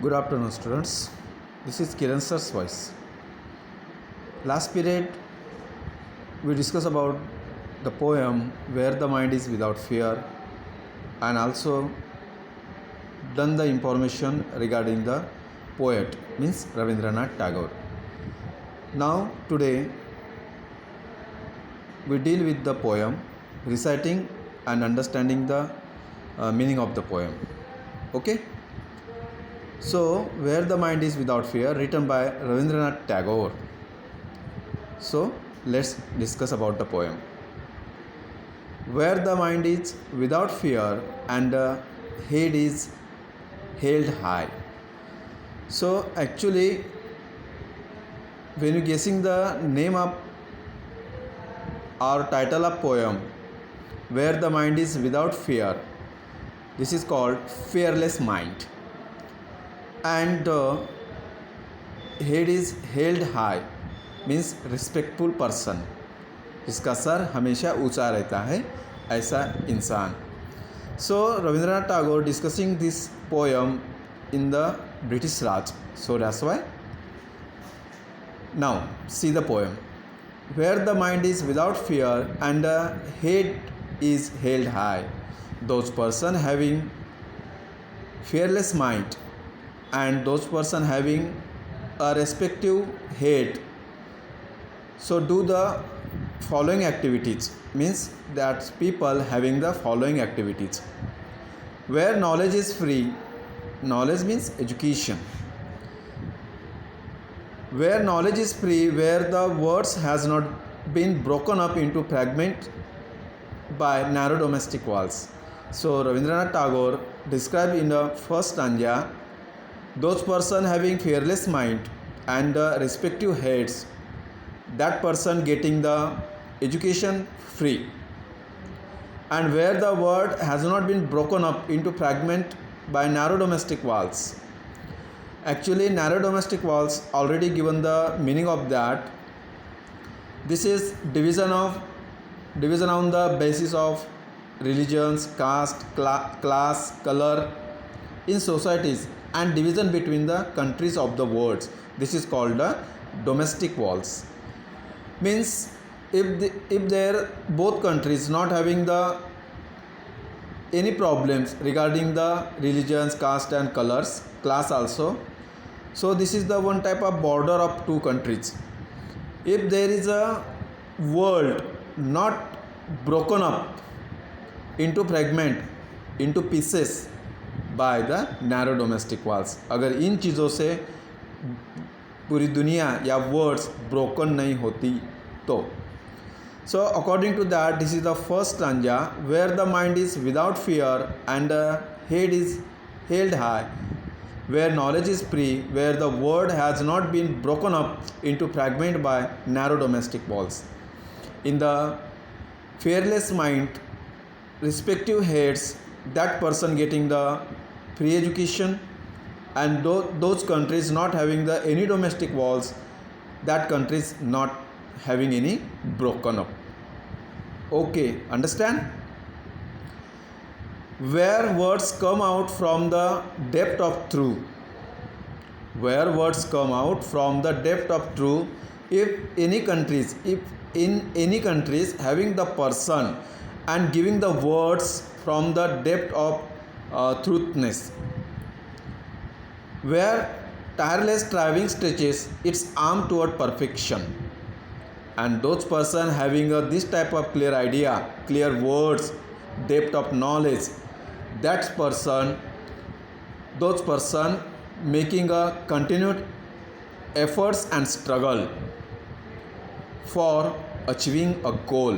Good afternoon, students. This is Kiran sir's voice. Last period, we discussed about the poem Where the Mind is Without Fear, and also done the information regarding the poet, means Rabindranath Tagore. Now, today, we deal with the poem, reciting and understanding the meaning of the poem. Okay? So, Where the Mind is Without Fear, written by Rabindranath Tagore. So, let's discuss about the poem. Where the mind is without fear and the head is held high. So, actually, when you guessing the name of or title of poem, Where the Mind is Without Fear, this is called Fearless Mind. And head is held high means respectful person, जिसका सर हमेशा ऊंचा रहता है, ऐसा इंसान. So Rabindranath Tagore discussing this poem in the British Raj. So that's why now see the poem. Where the mind is without fear and the head is held high, those person having fearless mind and those person having a respective head, so do the following activities, means that people having the following activities. Where knowledge is free, knowledge means education. Where knowledge is free, where the words has not been broken up into fragment by narrow domestic walls. So Rabindranath Tagore described in the first stanza those person having fearless mind and the respective heads, that person getting the education free, and where the word has not been broken up into fragment by narrow domestic walls. Actually, narrow domestic walls already given the meaning of that. This is division on the basis of religions, caste, class, color in societies, and division between the countries of the world. This is called the domestic walls. Means if there both countries not having the any problems regarding the religions, caste and colors, class also, so this is the one type of border of two countries. If there is a world not broken up into fragment, into pieces by the narrow domestic walls, अगर इन चीज़ों से पूरी दुनिया या words broken नहीं होती तो. So according to that, this is the first stanza. Where the mind is without fear and the head is held high, where knowledge is free, where the word has not been broken up into fragment by narrow domestic walls. In the fearless mind, respective heads, that person getting the free education, and those countries not having the any domestic walls, that countries not having any broken up. Okay, understand? Where words come out from the depth of truth, where words come out from the depth of truth, if in any countries having the person and giving the words from the depth of truthness, where tireless striving stretches its arm toward perfection, and those person having this type of clear idea, clear words, depth of knowledge, that person, those person making a continued efforts and struggle for achieving a goal.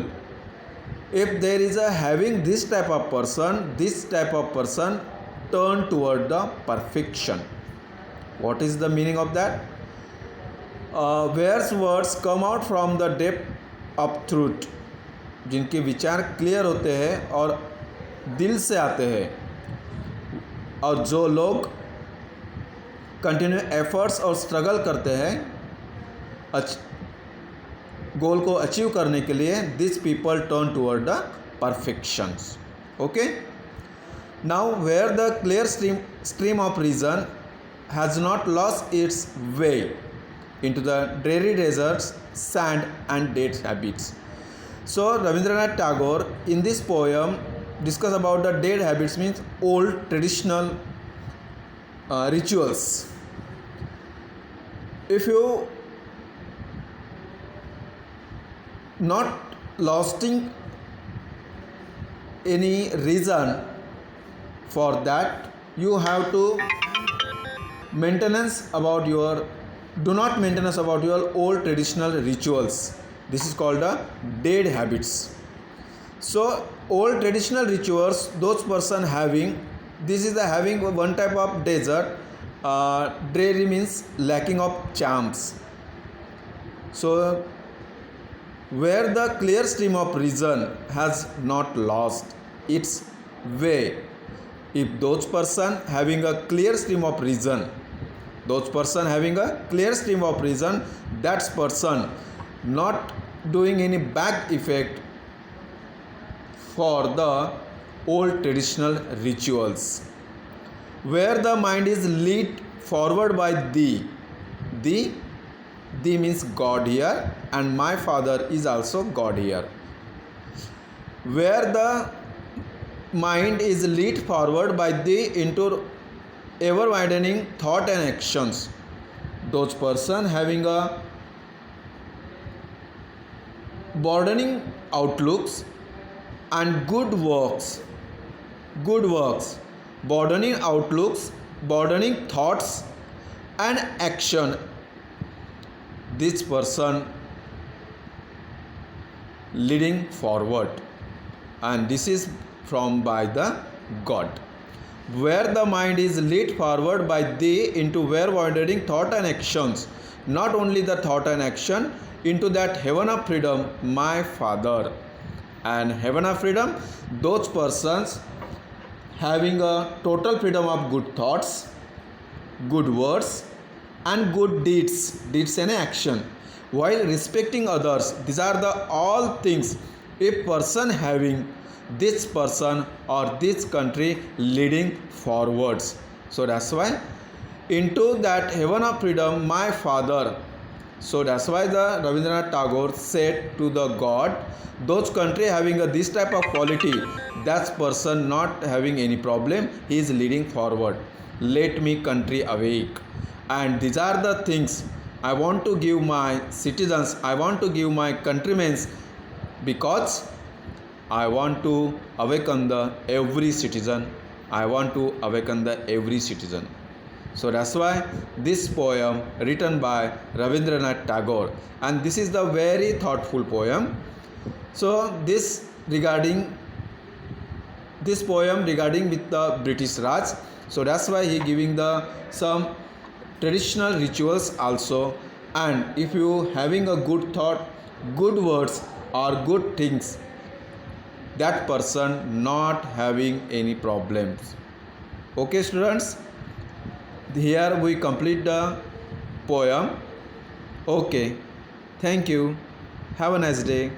If there is a having this type of person turn toward the perfection. What is the meaning of that? Where words come out from the depth of truth, जिनके विचार clear होते हैं और दिल से आते हैं, और जो लोग कंटिन्यू एफर्ट्स और स्ट्रगल करते हैं गोल को अचीव करने के लिए, this people turn toward the perfections. Okay, now where the clear stream of reason has not lost its way into the dreary deserts, sand, and dead habits. So Rabindranath Tagore in this poem discuss about the dead habits, means old traditional rituals. If you not losing any reason for that, you have to maintenance about your do not maintenance about your old traditional rituals. This is called the dead habits. So old traditional rituals, those person having, this is the having one type of desert. Dreary means lacking of charms. So where the clear stream of reason has not lost its way. If those person having a clear stream of reason, those person having a clear stream of reason, that person not doing any back effect for the old traditional rituals. Where the mind is lead forward by thee, thee means God here, and my father is also God here. Where the mind is lead forward by thee into ever widening thought and actions, those person having a broadening outlooks and good works, broadening outlooks, broadening thoughts and action, this person leading forward, and this is from by the God. Where the mind is led forward by thee into where wandering thought and actions, not only the thought and action, into that heaven of freedom, my father. And heaven of freedom, those persons having a total freedom of good thoughts, good words, and good deeds and action, while respecting others. These are the all things a person having, this person or this country leading forwards. So that's why into that heaven of freedom, my father. So that's why the Rabindranath Tagore said to the God, those country having this type of quality, that person not having any problem, he is leading forward. Let me country awake. And these are the things I want to give my citizens, I want to give my countrymen, because I want to awaken the every citizen. I want to awaken the every citizen. So that's why this poem written by Rabindranath Tagore, and this is the very thoughtful poem. So this poem regarding with the British Raj. So that's why he giving the some traditional rituals also. And if you having a good thought, good words or good things, that person not having any problems. Okay students, here we complete the poem. Okay, thank you, have a nice day.